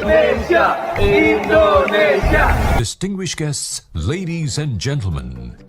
Indonesia, Indonesia. Distinguished guests, ladies and gentlemen.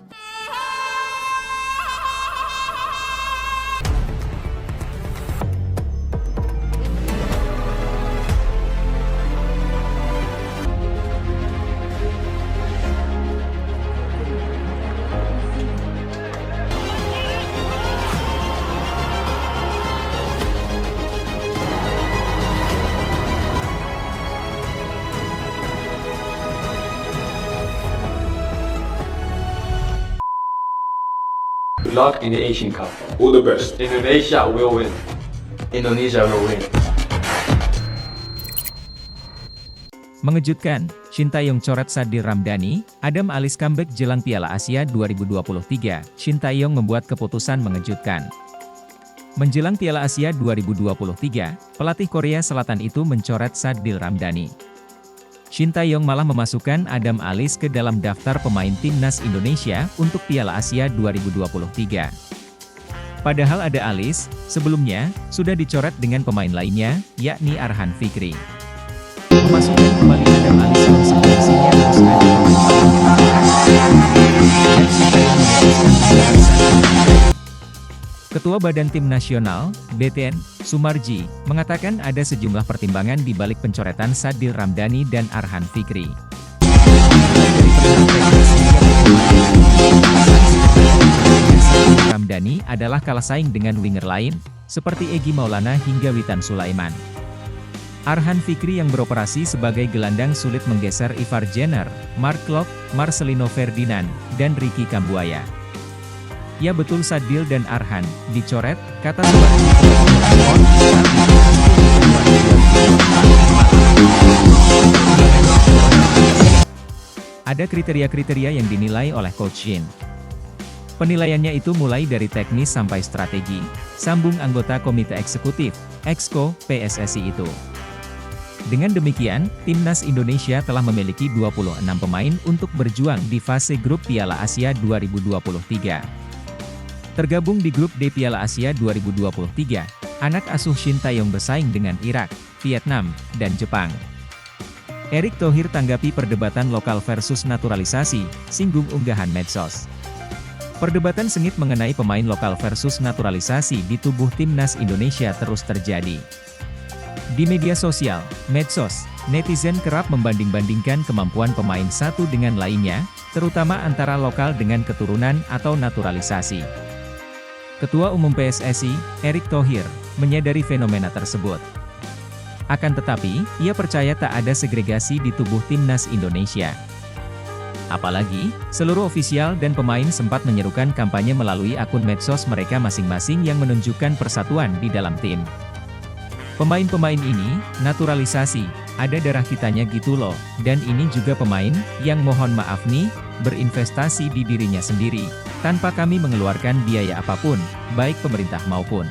Good luck in the Asian Cup. All the best. Indonesia will win. Indonesia will win. Mengejutkan, Shin Tae-yong coret Sadil Ramdhani, Adam Alis comeback jelang Piala Asia 2023. Shin Tae-yong membuat keputusan mengejutkan. Menjelang Piala Asia 2023, pelatih Korea Selatan itu mencoret Sadil Ramdhani. Shin Tae-yong malah memasukkan Adam Alis ke dalam daftar pemain timnas Indonesia untuk Piala Asia 2023. Padahal ada Alis, sebelumnya, sudah dicoret dengan pemain lainnya, yakni Arhan Fikri. Memasukkan kembali Adam Alis konsekuensinya harus ada pemain lainnya. Dan Shin Tae-yong memutuskan mencoret Sadil. Ketua Badan Tim Nasional, BTN, Sumarji, mengatakan ada sejumlah pertimbangan di balik pencoretan Sadil Ramdhani dan Arhan Fikri. Sadil Ramdhani adalah kalah saing dengan winger lain, seperti Egy Maulana hingga Witan Sulaiman. Arhan Fikri yang beroperasi sebagai gelandang sulit menggeser Ivar Jenner, Mark Klok, Marcelino Ferdinand, dan Ricky Kambuaya. Ya betul Sadil dan Arhan dicoret, kata Sumarji. Ada kriteria-kriteria yang dinilai oleh Coach Shin. Penilaiannya itu mulai dari teknis sampai strategi, sambung anggota Komite Eksekutif, Exco, PSSI itu. Dengan demikian, Timnas Indonesia telah memiliki 26 pemain untuk berjuang di fase grup Piala Asia 2023. Tergabung di grup D Piala Asia 2023, anak asuh Shin Tae-yong bersaing dengan Irak, Vietnam, dan Jepang. Erick Thohir tanggapi perdebatan lokal versus naturalisasi, singgung unggahan medsos. Perdebatan sengit mengenai pemain lokal versus naturalisasi di tubuh Timnas Indonesia terus terjadi. Di media sosial, medsos, netizen kerap membanding-bandingkan kemampuan pemain satu dengan lainnya, terutama antara lokal dengan keturunan atau naturalisasi. Ketua Umum PSSI, Erick Thohir, menyadari fenomena tersebut. Akan tetapi, ia percaya tak ada segregasi di tubuh Timnas Indonesia. Apalagi, seluruh ofisial dan pemain sempat menyerukan kampanye melalui akun medsos mereka masing-masing yang menunjukkan persatuan di dalam tim. Pemain-pemain ini, naturalisasi, ada darah kitanya gitu loh, dan ini juga pemain, yang mohon maaf nih, berinvestasi di dirinya sendiri, tanpa kami mengeluarkan biaya apapun, baik pemerintah maupun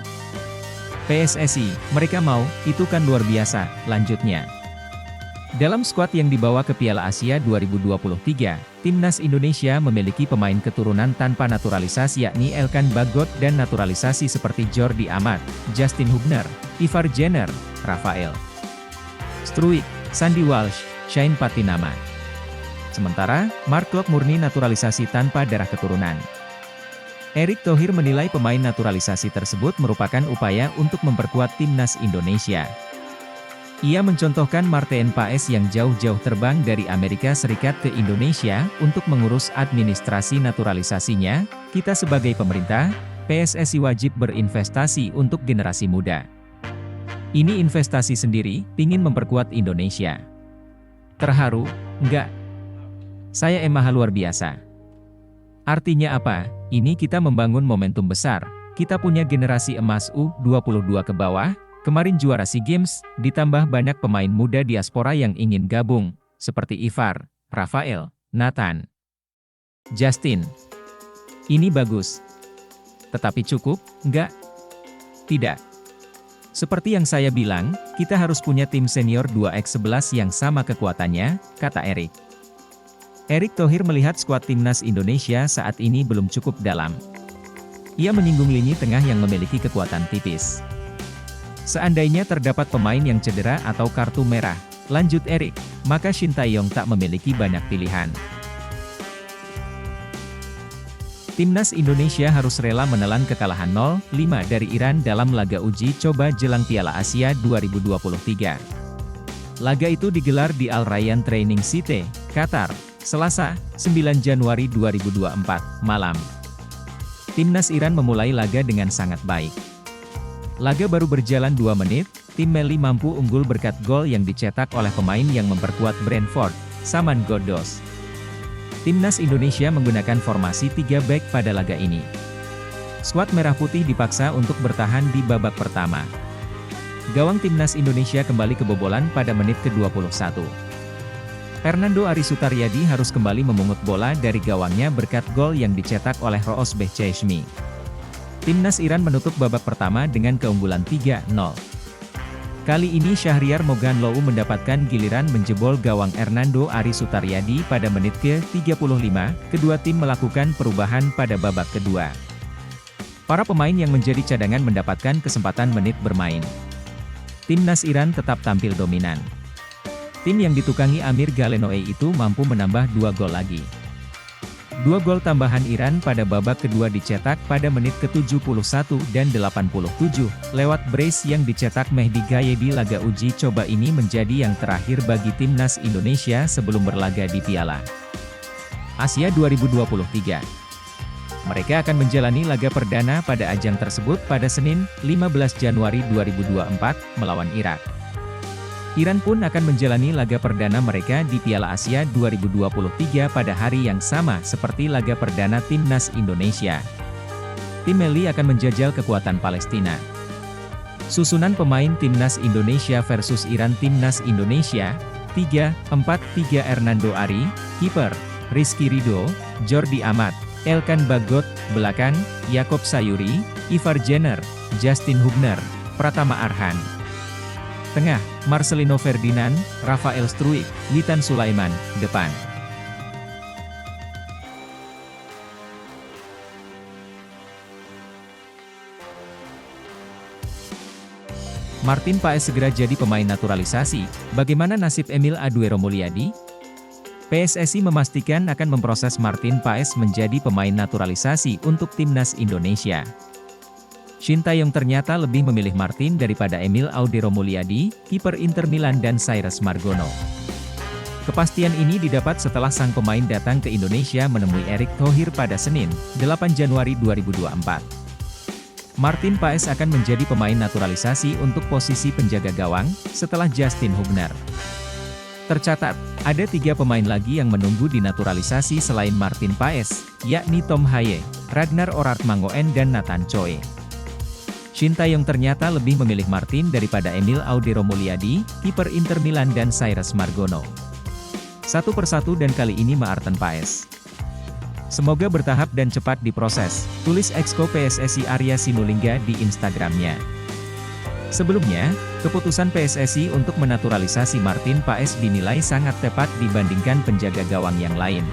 PSSI, mereka mau, itu kan luar biasa, lanjutnya. Dalam skuad yang dibawa ke Piala Asia 2023, Timnas Indonesia memiliki pemain keturunan tanpa naturalisasi yakni Elkan Bagot dan naturalisasi seperti Jordi Amat, Justin Hubner, Ivar Jenner, Rafael Struijk, Sandy Walsh, Shane Patinama. Sementara, Mark Klok murni naturalisasi tanpa darah keturunan. Erick Thohir menilai pemain naturalisasi tersebut merupakan upaya untuk memperkuat Timnas Indonesia. Ia mencontohkan Martin Paes yang jauh-jauh terbang dari Amerika Serikat ke Indonesia untuk mengurus administrasi naturalisasinya. Kita sebagai pemerintah, PSSI wajib berinvestasi untuk generasi muda. Ini investasi sendiri, pingin memperkuat Indonesia. Terharu? Enggak. Saya emang luar biasa. Artinya apa? Ini kita membangun momentum besar. Kita punya generasi emas U22 ke bawah, kemarin juara SEA Games, ditambah banyak pemain muda diaspora yang ingin gabung, seperti Ivar, Rafael, Nathan, Justin. Ini bagus. Tetapi cukup? Enggak. Tidak. Seperti yang saya bilang, kita harus punya tim senior 2x11 yang sama kekuatannya, kata Erick. Erick Thohir melihat skuad Timnas Indonesia saat ini belum cukup dalam. Ia menyinggung lini tengah yang memiliki kekuatan tipis. Seandainya terdapat pemain yang cedera atau kartu merah, Lanjut Erik, maka Shin Tae-yong tak memiliki banyak pilihan. Timnas Indonesia harus rela menelan kekalahan 0-5 dari Iran dalam laga uji coba jelang Piala Asia 2023. Laga itu digelar di Al Rayyan Training City, Qatar, Selasa, 9 Januari 2024, malam. Timnas Iran memulai laga dengan sangat baik. Laga baru berjalan 2 menit, tim Meli mampu unggul berkat gol yang dicetak oleh pemain yang memperkuat Brentford, Saman Ghoddos. Timnas Indonesia menggunakan formasi 3 back pada laga ini. Skuad Merah Putih dipaksa untuk bertahan di babak pertama. Gawang Timnas Indonesia kembali kebobolan pada menit ke-21. Hernando Ari Sutaryadi harus kembali memungut bola dari gawangnya berkat gol yang dicetak oleh Roosbeh Cheshmi. Timnas Iran menutup babak pertama dengan keunggulan 3-0. Kali ini Syahriar Moghanlow mendapatkan giliran menjebol gawang Hernando Ari Sutaryadi pada menit ke-35, kedua tim melakukan perubahan pada babak kedua. Para pemain yang menjadi cadangan mendapatkan kesempatan menit bermain. Timnas Iran tetap tampil dominan. Tim yang ditukangi Amir Galenoe itu mampu menambah 2 gol lagi. 2 gol tambahan Iran pada babak kedua dicetak pada menit ke-71 dan 87, lewat brace yang dicetak Mehdi Gaye di laga uji coba ini menjadi yang terakhir bagi Timnas Indonesia sebelum berlaga di Piala Asia 2023. Mereka akan menjalani laga perdana pada ajang tersebut pada Senin, 15 Januari 2024, melawan Irak. Iran pun akan menjalani laga perdana mereka di Piala Asia 2023 pada hari yang sama seperti laga perdana Timnas Indonesia. Tim Meli akan menjajal kekuatan Palestina. Susunan pemain Timnas Indonesia versus Iran. Timnas Indonesia, 3-4-3 Hernando Ari, kiper, Rizky Ridho, Jordi Amat, Elkan Bagot, belakang, Yakob Sayuri, Ivar Jenner, Justin Hubner, Pratama Arhan. Tengah, Marcelino Ferdinand, Rafael Struijk, Witan Sulaiman, depan. Martin Paes segera jadi pemain naturalisasi, bagaimana nasib Emil Aduero Mulyadi? PSSI memastikan akan memproses Martin Paes menjadi pemain naturalisasi untuk Timnas Indonesia. Shin Tae-yong ternyata lebih memilih Martin daripada Emil Aduero Mulyadi, kiper Inter Milan dan Cyrus Margono. Kepastian ini didapat setelah sang pemain datang ke Indonesia menemui Erick Thohir pada Senin, 8 Januari 2024. Martin Paes akan menjadi pemain naturalisasi untuk posisi penjaga gawang, setelah Justin Hubner. Tercatat, ada 3 pemain lagi yang menunggu dinaturalisasi selain Martin Paes, yakni Tom Haye, Ragnar Orard Mangoen dan Nathan Choi. Shin Tae-yong ternyata lebih memilih Martin daripada Emil Aduero Mulyadi, kiper Inter Milan dan Cyrus Margono. Satu persatu dan kali ini Martin Paes. Semoga bertahap dan cepat diproses, tulis Exco PSSI Arya Sinulinga di Instagramnya. Sebelumnya, keputusan PSSI untuk menaturalisasi Martin Paes dinilai sangat tepat dibandingkan penjaga gawang yang lain.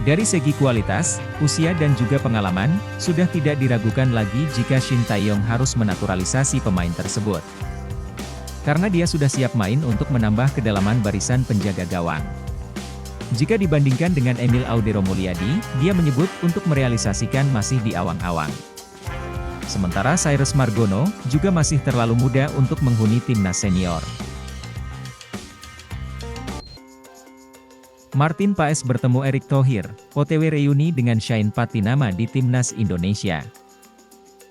Dari segi kualitas, usia dan juga pengalaman, sudah tidak diragukan lagi jika Shin Tae-yong harus menaturalisasi pemain tersebut. Karena dia sudah siap main untuk menambah kedalaman barisan penjaga gawang. Jika dibandingkan dengan Emil Aduero Mulyadi, dia menyebut untuk merealisasikan masih di awang-awang. Sementara Cyrus Margono, juga masih terlalu muda untuk menghuni timnas senior. Martin Paes bertemu Erick Thohir, OTW reuni dengan Shane Patinama di Timnas Indonesia.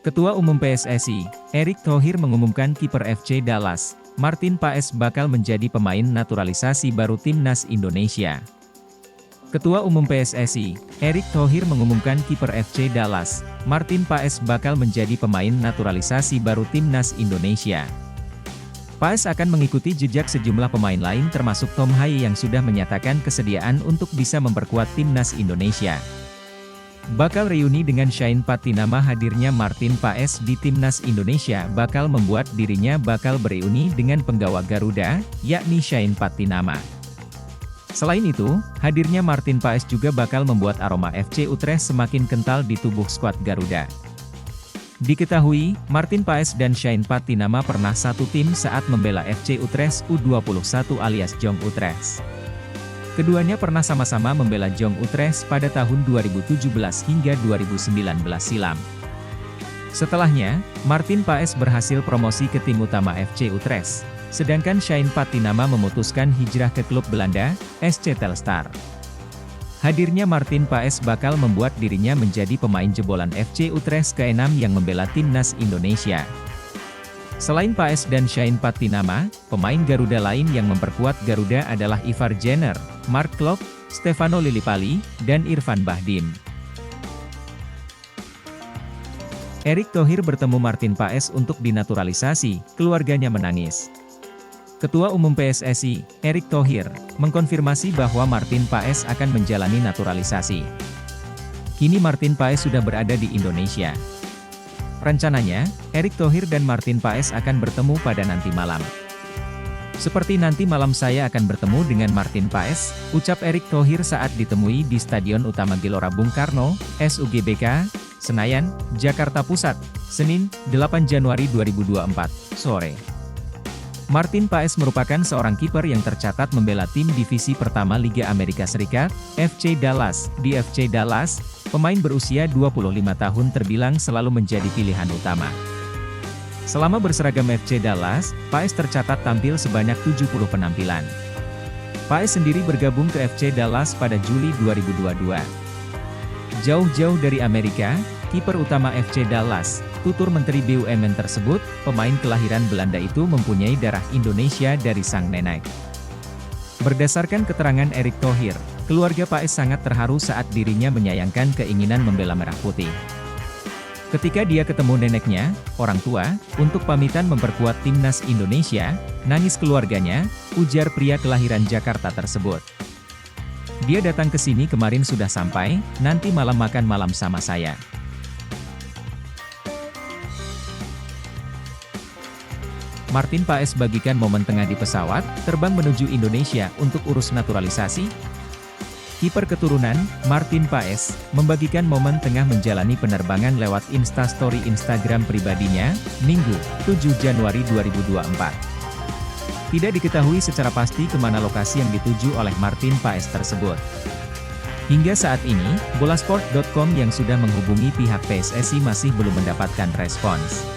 Ketua Umum PSSI, Erick Thohir mengumumkan kiper FC Dallas, Martin Paes bakal menjadi pemain naturalisasi baru Timnas Indonesia. Ketua Umum PSSI, Erick Thohir mengumumkan kiper FC Dallas, Martin Paes bakal menjadi pemain naturalisasi baru Timnas Indonesia. Paes akan mengikuti jejak sejumlah pemain lain termasuk Tom Haye yang sudah menyatakan kesediaan untuk bisa memperkuat Timnas Indonesia. Bakal reuni dengan Shane Patinama. Hadirnya Martin Paes di Timnas Indonesia bakal membuat dirinya bakal bereuni dengan penggawa Garuda, yakni Shane Patinama. Selain itu, hadirnya Martin Paes juga bakal membuat aroma FC Utrecht semakin kental di tubuh skuad Garuda. Diketahui, Martin Paes dan Shane Patinama pernah satu tim saat membela FC Utrecht U21 alias Jong Utrecht. Keduanya pernah sama-sama membela Jong Utrecht pada tahun 2017 hingga 2019 silam. Setelahnya, Martin Paes berhasil promosi ke tim utama FC Utrecht, sedangkan Shane Patinama memutuskan hijrah ke klub Belanda, SC Telstar. Hadirnya Martin Paes bakal membuat dirinya menjadi pemain jebolan FC Utrecht ke-6 yang membela timnas Indonesia. Selain Paes dan Shane Patinama, pemain Garuda lain yang memperkuat Garuda adalah Ivar Jenner, Mark Klok, Stefano Lillipali, dan Irfan Bahdim. Erick Thohir bertemu Martin Paes untuk dinaturalisasi, keluarganya menangis. Ketua Umum PSSI, Erick Thohir, mengkonfirmasi bahwa Martin Paes akan menjalani naturalisasi. Kini Martin Paes sudah berada di Indonesia. Rencananya, Erick Thohir dan Martin Paes akan bertemu pada nanti malam. Seperti nanti malam saya akan bertemu dengan Martin Paes, ucap Erick Thohir saat ditemui di Stadion Utama Gelora Bung Karno, SUGBK, Senayan, Jakarta Pusat, Senin, 8 Januari 2024, sore. Martin Paes merupakan seorang kiper yang tercatat membela tim divisi pertama Liga Amerika Serikat, FC Dallas. Di FC Dallas, pemain berusia 25 tahun terbilang selalu menjadi pilihan utama. Selama berseragam FC Dallas, Paes tercatat tampil sebanyak 70 penampilan. Paes sendiri bergabung ke FC Dallas pada Juli 2022. Jauh-jauh dari Amerika, kiper utama FC Dallas, tutur Menteri BUMN tersebut, pemain kelahiran Belanda itu mempunyai darah Indonesia dari sang nenek. Berdasarkan keterangan Erick Thohir, keluarga Paes sangat terharu saat dirinya menyayangkan keinginan membela Merah Putih. Ketika dia ketemu neneknya, orang tua, untuk pamitan memperkuat timnas Indonesia, nangis keluarganya, ujar pria kelahiran Jakarta tersebut. Dia datang ke sini kemarin sudah sampai, nanti malam makan malam sama saya. Martin Paes bagikan momen tengah di pesawat, terbang menuju Indonesia untuk urus naturalisasi. Kiper keturunan, Martin Paes, membagikan momen tengah menjalani penerbangan lewat Instastory Instagram pribadinya, Minggu, 7 Januari 2024. Tidak diketahui secara pasti kemana lokasi yang dituju oleh Martin Paes tersebut. Hingga saat ini, Bolasport.com yang sudah menghubungi pihak PSSI masih belum mendapatkan respons.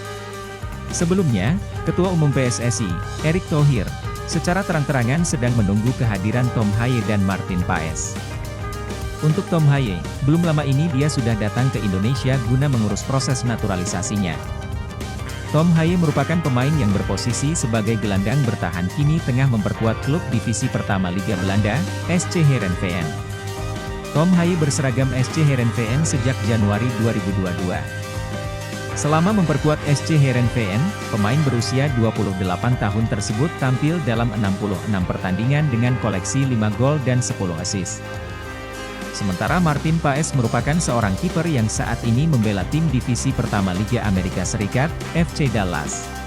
Sebelumnya, Ketua Umum PSSI, Erick Thohir, secara terang-terangan sedang menunggu kehadiran Tom Haye dan Martin Paes. Untuk Tom Haye, belum lama ini dia sudah datang ke Indonesia guna mengurus proses naturalisasinya. Tom Haye merupakan pemain yang berposisi sebagai gelandang bertahan kini tengah memperkuat klub divisi pertama Liga Belanda, SC Heerenveen. Tom Haye berseragam SC Heerenveen sejak Januari 2022. Selama memperkuat SC Heerenveen, pemain berusia 28 tahun tersebut tampil dalam 66 pertandingan dengan koleksi 5 gol dan 10 assist. Sementara Martin Paes merupakan seorang kiper yang saat ini membela tim divisi pertama Liga Amerika Serikat, FC Dallas.